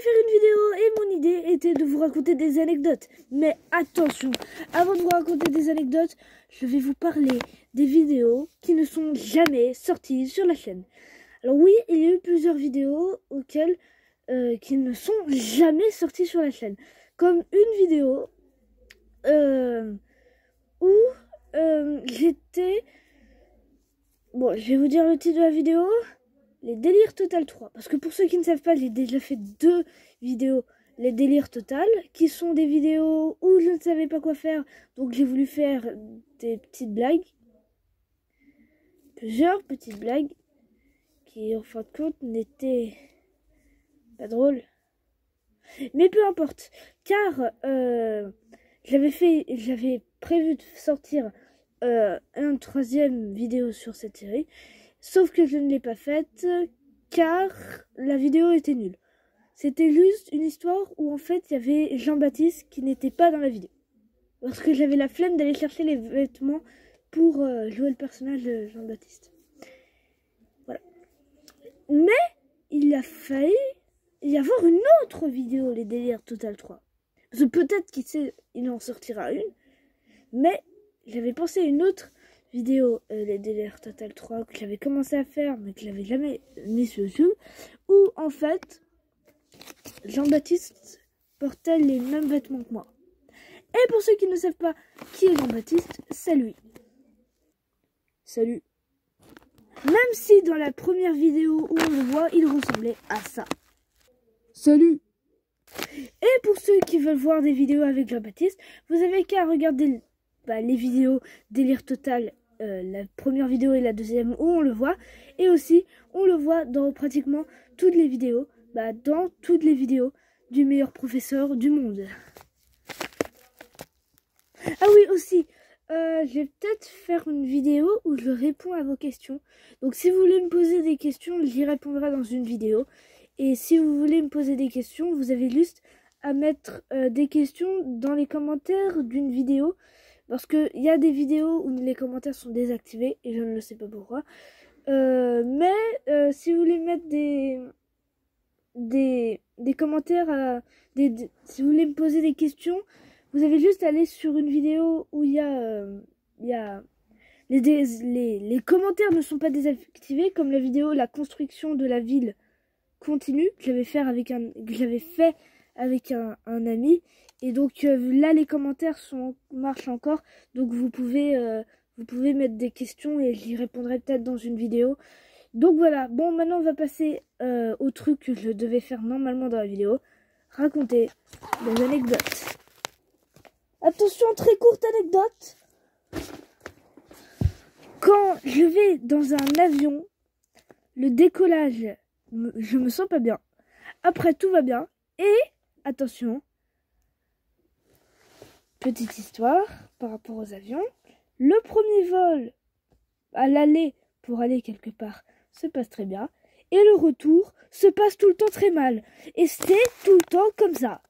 faire une vidéo et mon idée était de vous raconter des anecdotes. Mais attention, avant de vous raconter des anecdotes, je vais vous parler des vidéos qui ne sont jamais sorties sur la chaîne. Alors oui, il y a eu plusieurs vidéos qui ne sont jamais sorties sur la chaîne. Comme une vidéo où j'étais... Bon, je vais vous dire le titre de la vidéo. Les délires total 3. Parce que pour ceux qui ne savent pas, j'ai déjà fait 2 vidéos. Les délires total, qui sont des vidéos où je ne savais pas quoi faire. Donc j'ai voulu faire des petites blagues. Plusieurs petites blagues. Qui en fin de compte n'étaient pas drôles. Mais peu importe. Car j'avais prévu de sortir une 3e vidéo sur cette série. Sauf que je ne l'ai pas faite car la vidéo était nulle. C'était juste une histoire où en fait il y avait Jean-Baptiste qui n'était pas dans la vidéo. Parce que j'avais la flemme d'aller chercher les vêtements pour jouer le personnage de Jean-Baptiste. Voilà. Mais il a failli y avoir une autre vidéo, les délires Total 3. Parce que peut-être qu'il en sortira une. Mais j'avais pensé à une autre vidéo, les délires Total 3, que j'avais commencé à faire mais que j'avais jamais mis sur YouTube, où en fait Jean-Baptiste portait les mêmes vêtements que moi. Et pour ceux qui ne savent pas qui est Jean-Baptiste, c'est lui. Salut. Même si dans la première vidéo où on le voit, il ressemblait à ça. Salut. Et pour ceux qui veulent voir des vidéos avec Jean-Baptiste, vous avez qu'à regarder les vidéos délire total, la première vidéo et la deuxième où on le voit, et aussi on le voit dans pratiquement toutes les vidéos, dans toutes les vidéos du meilleur professeur du monde. Ah oui, aussi, je vais peut-être faire une vidéo où je réponds à vos questions. Donc si vous voulez me poser des questions, j'y répondrai dans une vidéo. Et si vous voulez me poser des questions, vous avez juste à mettre des questions dans les commentaires d'une vidéo. Parce qu'il y a des vidéos où les commentaires sont désactivés et je ne le sais pas pourquoi. Si vous voulez mettre des commentaires, si vous voulez me poser des questions, vous avez juste à aller sur une vidéo où il y a les commentaires ne sont pas désactivés, comme la vidéo la construction de la ville continue que j'avais fait avec un ami. Et donc là les commentaires marchent encore, donc vous pouvez mettre des questions et j'y répondrai peut-être dans une vidéo. Donc voilà, bon maintenant on va passer au truc que je devais faire normalement dans la vidéo, raconter des anecdotes. Attention, très courte anecdote. Quand je vais dans un avion, le décollage, je me sens pas bien. Après tout va bien et attention, petite histoire par rapport aux avions. Le premier vol à l'aller pour aller quelque part se passe très bien. Et le retour se passe tout le temps très mal. Et c'est tout le temps comme ça.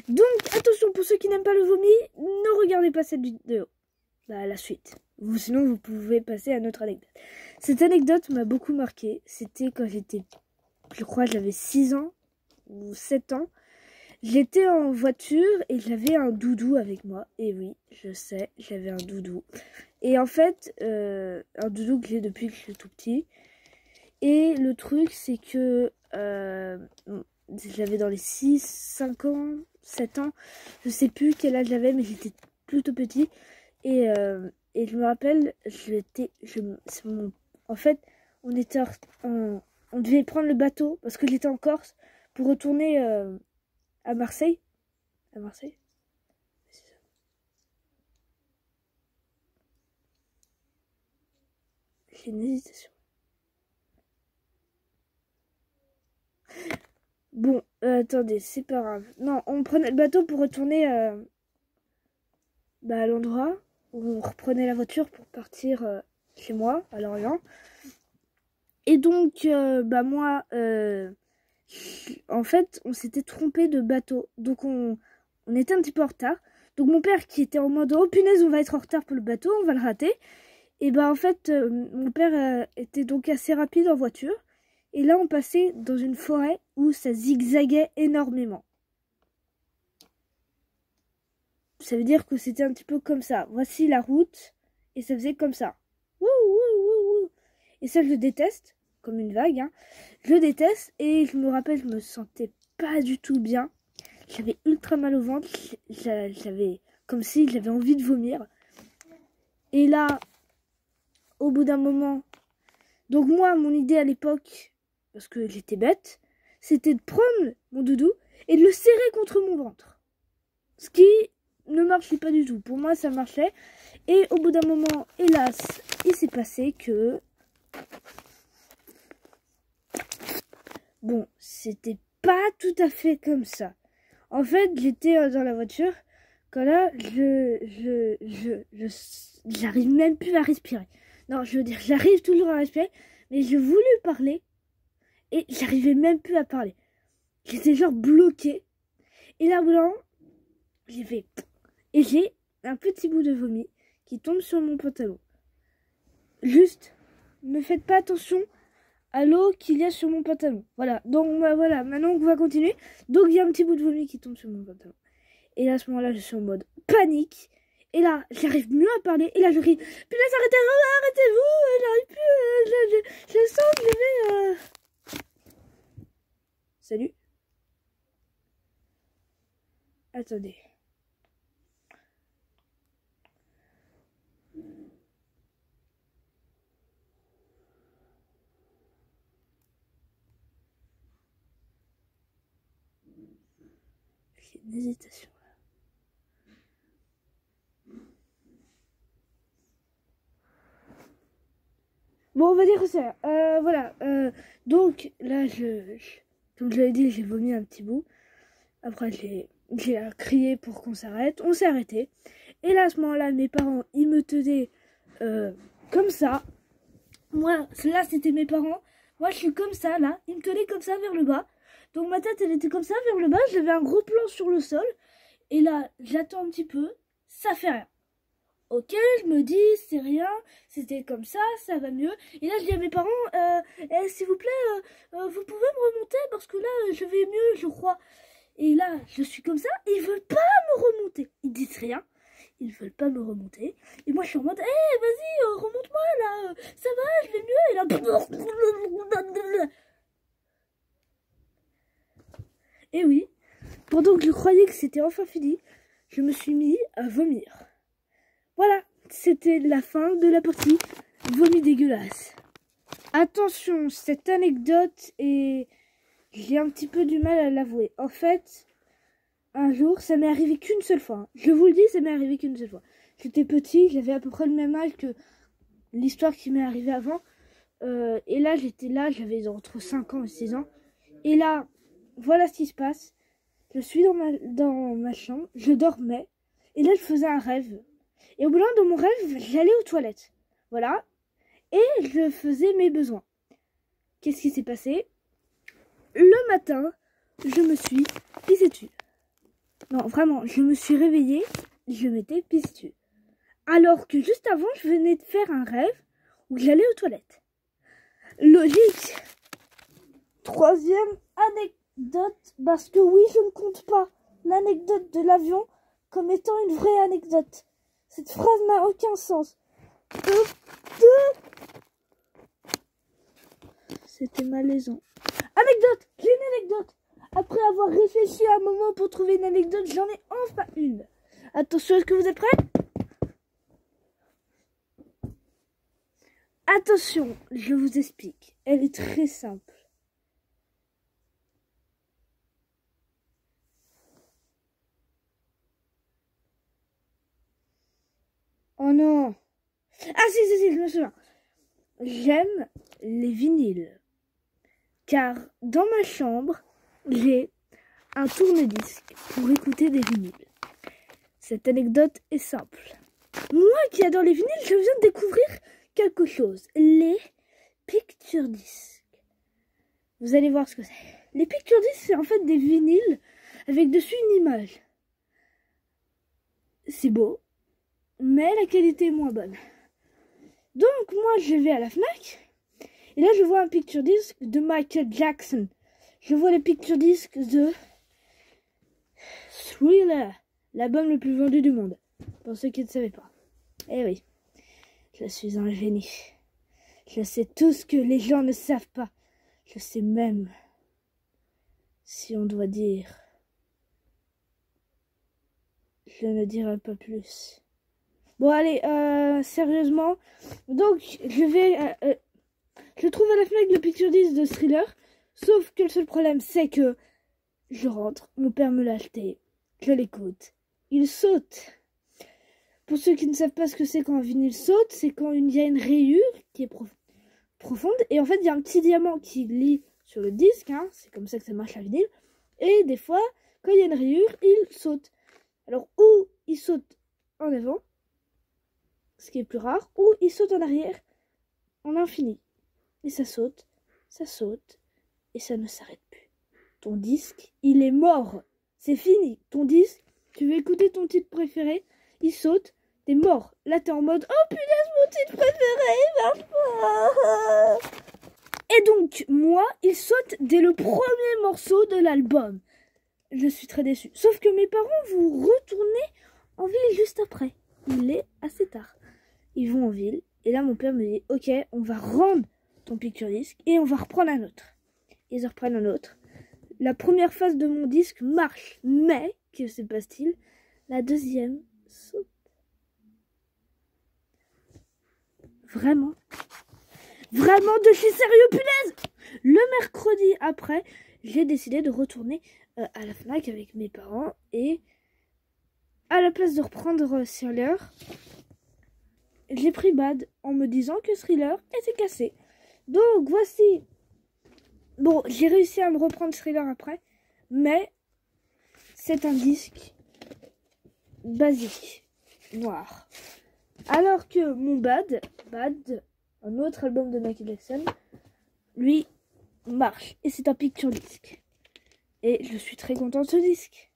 Donc attention, pour ceux qui n'aiment pas le vomi, ne regardez pas cette vidéo. La suite. Sinon vous pouvez passer à notre anecdote. Cette anecdote m'a beaucoup marqué. C'était quand je crois j'avais 6 ans ou 7 ans. J'étais en voiture et j'avais un doudou avec moi. Et oui, je sais, j'avais un doudou. Et en fait, un doudou que j'ai depuis que je suis tout petit. Et le truc, c'est que j'avais dans les 6, 5 ans, 7 ans. Je sais plus quel âge j'avais, mais j'étais plutôt petit. Et je me rappelle, en fait, on devait prendre le bateau parce que j'étais en Corse pour retourner à Marseille. À Marseille, c'est ça. J'ai une hésitation. Bon, attendez, c'est pas grave. Non, on prenait le bateau pour retourner à l'endroit où on reprenait la voiture pour partir chez moi, à Lorient. Et donc, moi, en fait, on s'était trompé de bateau. Donc, on était un petit peu en retard. Donc, mon père qui était en mode « Oh punaise, on va être en retard pour le bateau, on va le rater ». Et en fait, mon père était donc assez rapide en voiture. Et là, on passait dans une forêt où ça zigzaguait énormément. Ça veut dire que c'était un petit peu comme ça. Voici la route. Et ça faisait comme ça. Wouh, wouh, wouh, wouh. Et ça, je le déteste. Comme une vague. Hein. Je le déteste. Et je me rappelle, je me sentais pas du tout bien. J'avais ultra mal au ventre. J'avais comme si j'avais envie de vomir. Et là, au bout d'un moment... Donc moi, mon idée à l'époque, parce que j'étais bête, c'était de prendre mon doudou et de le serrer contre mon ventre. Ce qui ne marchait pas du tout. Pour moi, ça marchait. Et au bout d'un moment, hélas, il s'est passé que... Bon, c'était pas tout à fait comme ça. En fait, j'étais dans la voiture, quand là, j'arrive même plus à respirer. Non, je veux dire, j'arrive toujours à respirer, mais je voulais parler, et j'arrivais même plus à parler. J'étais genre bloquée. Et là, blanc, j'ai fait... Et j'ai un petit bout de vomi qui tombe sur mon pantalon. Juste, ne faites pas attention à l'eau qu'il y a sur mon pantalon. Voilà, donc voilà, maintenant on va continuer. Donc il y a un petit bout de vomi qui tombe sur mon pantalon. Et là, à ce moment-là, je suis en mode panique. Et là, j'arrive mieux à parler. Et là, je crie, putain, arrêtez-vous, j'arrive plus, je sens que je vais... Salut. Attendez. J'ai une hésitation. Bon, on va dire que c'est voilà. Donc, là, comme je l'avais dit, j'ai vomi un petit bout. Après, j'ai crié pour qu'on s'arrête. On s'est arrêté. Et là, à ce moment-là, mes parents, ils me tenaient comme ça. Moi, là, c'était mes parents. Moi, je suis comme ça, là. Ils me tenaient comme ça vers le bas. Donc, ma tête, elle était comme ça vers le bas. J'avais un gros plan sur le sol. Et là, j'attends un petit peu. Ça fait rien. Ok, je me dis, c'est rien, c'était comme ça va mieux. Et là, je dis à mes parents, s'il vous plaît, vous pouvez me remonter parce que là, je vais mieux, je crois. Et là, je suis comme ça, et ils veulent pas me remonter. Ils disent rien, ils veulent pas me remonter. Et moi, je suis en mode, vas-y, remonte-moi là, ça va, je vais mieux. Et là, et oui, pendant que je croyais que c'était enfin fini, je me suis mis à vomir. Voilà, c'était la fin de la partie vomi dégueulasse. Attention, cette anecdote est... J'ai un petit peu du mal à l'avouer. En fait, un jour, ça m'est arrivé qu'une seule fois. Je vous le dis, ça m'est arrivé qu'une seule fois. J'étais petit, j'avais à peu près le même âge que l'histoire qui m'est arrivée avant. Et là, j'avais entre 5 ans et 6 ans. Et là, voilà ce qui se passe. Je suis dans ma chambre, je dormais. Et là, je faisais un rêve. Et au bout de mon rêve, j'allais aux toilettes. Voilà. Et je faisais mes besoins. Qu'est-ce qui s'est passé? Le matin, je me suis pissé dessus. Non, vraiment, je me suis réveillée, je m'étais pissé dessus. Alors que juste avant, je venais de faire un rêve où j'allais aux toilettes. Logique. Troisième anecdote, parce que oui, je ne compte pas l'anecdote de l'avion comme étant une vraie anecdote. Cette phrase n'a aucun sens. C'était malaisant. Anecdote! J'ai une anecdote! Après avoir réfléchi un moment pour trouver une anecdote, j'en ai enfin une. Attention, est-ce que vous êtes prêts? Attention, je vous explique. Elle est très simple. Oh non! Ah si, je me souviens. J'aime les vinyles. Car dans ma chambre, j'ai un tourne-disque pour écouter des vinyles. Cette anecdote est simple. Moi qui adore les vinyles, je viens de découvrir quelque chose. Les picture discs. Vous allez voir ce que c'est. Les picture discs, c'est en fait des vinyles avec dessus une image. C'est beau, mais la qualité est moins bonne. Donc moi, je vais à la Fnac Et là, je vois un picture disc de Michael Jackson. Je vois le picture disc de Thriller, l'album le plus vendu du monde. Pour ceux qui ne savaient pas. Eh oui, je suis un génie. Je sais tout ce que les gens ne savent pas. Je sais même, si on doit dire, je ne dirai pas plus. Bon allez, sérieusement, donc je trouve à la FNAC le picture disc de Thriller, sauf que le seul problème c'est que je rentre, mon père me l'a acheté, je l'écoute, il saute. Pour ceux qui ne savent pas ce que c'est quand un vinyle saute, c'est quand il y a une rayure qui est profonde, et en fait il y a un petit diamant qui lie sur le disque, hein, c'est comme ça que ça marche la vinyle, et des fois, quand il y a une rayure, il saute. Alors, ou il saute en avant, ce qui est plus rare, ou il saute en arrière, en infini. Et ça saute, et ça ne s'arrête plus. Ton disque, il est mort. C'est fini. Ton disque, tu veux écouter ton titre préféré, il saute, t'es mort. Là, t'es en mode, oh punaise, mon titre préféré, il marche pas. Et donc, moi, il saute dès le premier morceau de l'album. Je suis très déçue. Sauf que mes parents vont retourner en ville juste après. Il est assez tard. Ils vont en ville. Et là, mon père me dit, ok, on va rendre ton picture disc et on va reprendre un autre. Ils en reprennent un autre. La première phase de mon disque marche. Mais, que se passe-t-il? La deuxième saute. Vraiment? Vraiment de chez sérieux, punaise! Le mercredi après, j'ai décidé de retourner à la FNAC avec mes parents. Et à la place de reprendre Thriller, j'ai pris Bad en me disant que Thriller était cassé. Donc voici. Bon, j'ai réussi à me reprendre Thriller après. Mais c'est un disque basique, noir. Alors que mon Bad, un autre album de Michael Jackson, lui, marche. Et c'est un picture disc. Et je suis très content de ce disque.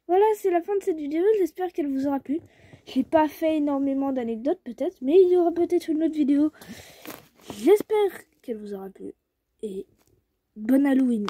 Voilà, c'est la fin de cette vidéo. J'espère qu'elle vous aura plu. J'ai pas fait énormément d'anecdotes peut-être, mais il y aura peut-être une autre vidéo. J'espère qu'elle vous aura plu. Et bon Halloween.